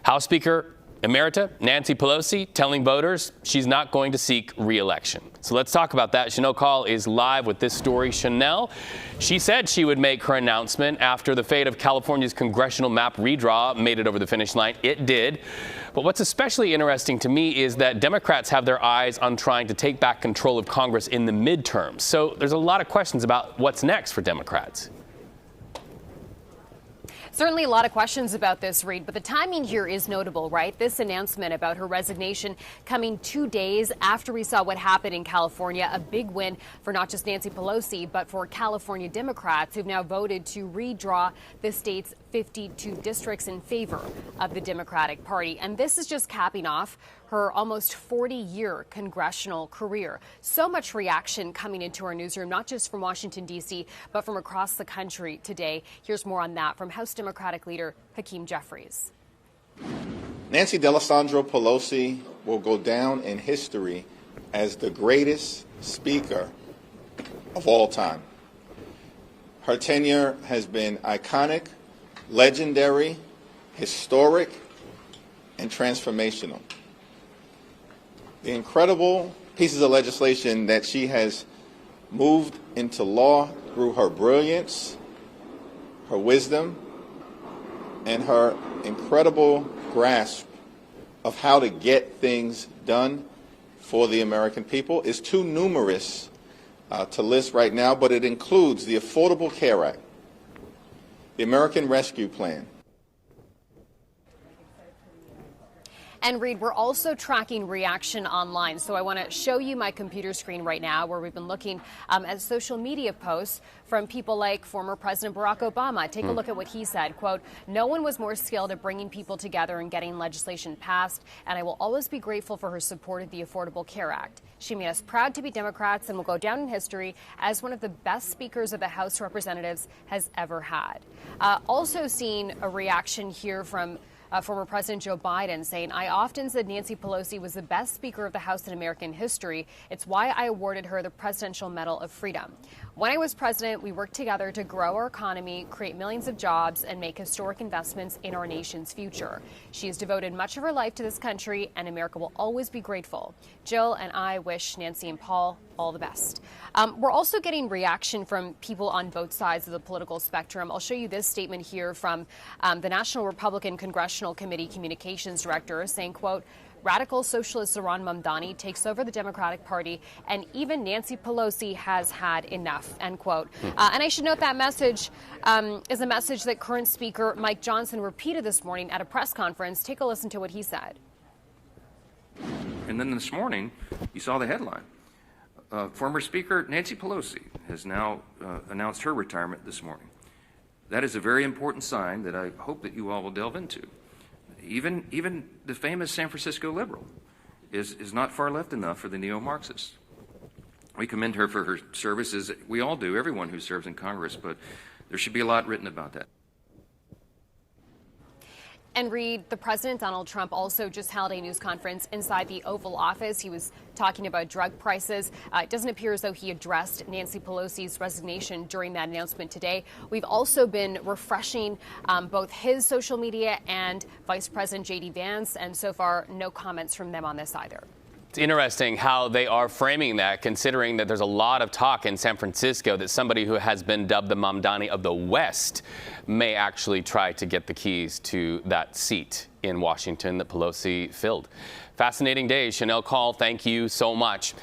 House Speaker Emerita Nancy Pelosi telling voters she's not going to seek re-election. So let's talk about that. Chanel Call is live with this story. Chanel, she said she would make her announcement after the fate of California's congressional map redraw made it over the finish line. It did. But what's especially interesting to me is that Democrats have their eyes on trying to take back control of Congress in the midterms. So there's a lot of questions about what's next for Democrats. Certainly a lot of questions about this, Reed, but the timing here is notable, right? This announcement about her resignation coming 2 days after we saw what happened in California, a big win for not just Nancy Pelosi, but for California Democrats who've now voted to redraw the state's 52 districts in favor of the Democratic Party. And this is just capping off her almost 40-year congressional career. So much reaction coming into our newsroom, not just from Washington, D.C., but from across the country today. Here's more on that from House Democratic leader Hakeem Jeffries. Nancy D'Alessandro Pelosi will go down in history as the greatest speaker of all time. Her tenure has been iconic, legendary, historic, and transformational. The incredible pieces of legislation that she has moved into law through her brilliance, her wisdom, and her incredible grasp of how to get things done for the American people is too numerous to list right now, but it includes the Affordable Care Act, the American Rescue Plan. And Reed, we're also tracking reaction online. So I want to show you my computer screen right now where we've been looking at social media posts from people like former President Barack Obama. Take a look at what he said. Quote, "No one was more skilled at bringing people together and getting legislation passed, and I will always be grateful for her support of the Affordable Care Act. She made us proud to be Democrats and will go down in history as one of the best speakers of the House of Representatives has ever had." Also seeing a reaction here from former President Joe Biden saying, "I often said Nancy Pelosi was the best Speaker of the House in American history. It's why I awarded her the Presidential Medal of Freedom. When I was president, we worked together to grow our economy, create millions of jobs, and make historic investments in our nation's future. She has devoted much of her life to this country, and America will always be grateful. Jill and I wish Nancy and Paul all the best." We're also getting reaction from people on both sides of the political spectrum. I'll show you this statement here from the National Republican Congressional Committee Communications Director saying, quote, "Radical socialist Zohran Mamdani takes over the Democratic Party, and even Nancy Pelosi has had enough," end quote. And I should note that message is a message that current Speaker Mike Johnson repeated this morning at a press conference. Take a listen to what he said. And then this morning, you saw the headline. Former Speaker Nancy Pelosi has now announced her retirement this morning. That is a very important sign that I hope that you all will delve into. Even the famous San Francisco liberal is not far left enough for the neo-Marxists. We commend her for her services. We all do, everyone who serves in Congress, but there should be a lot written about that. And Reed, the President Donald Trump also just held a news conference inside the Oval Office. He was talking about drug prices. It doesn't appear as though he addressed Nancy Pelosi's resignation during that announcement today. We've also been refreshing both his social media and Vice President J.D. Vance, and so far, no comments from them on this either. It's interesting how they are framing that, considering that there's a lot of talk in San Francisco that somebody who has been dubbed the Mamdani of the West may actually try to get the keys to that seat in Washington that Pelosi filled. Fascinating day. Chanel Call, thank you so much.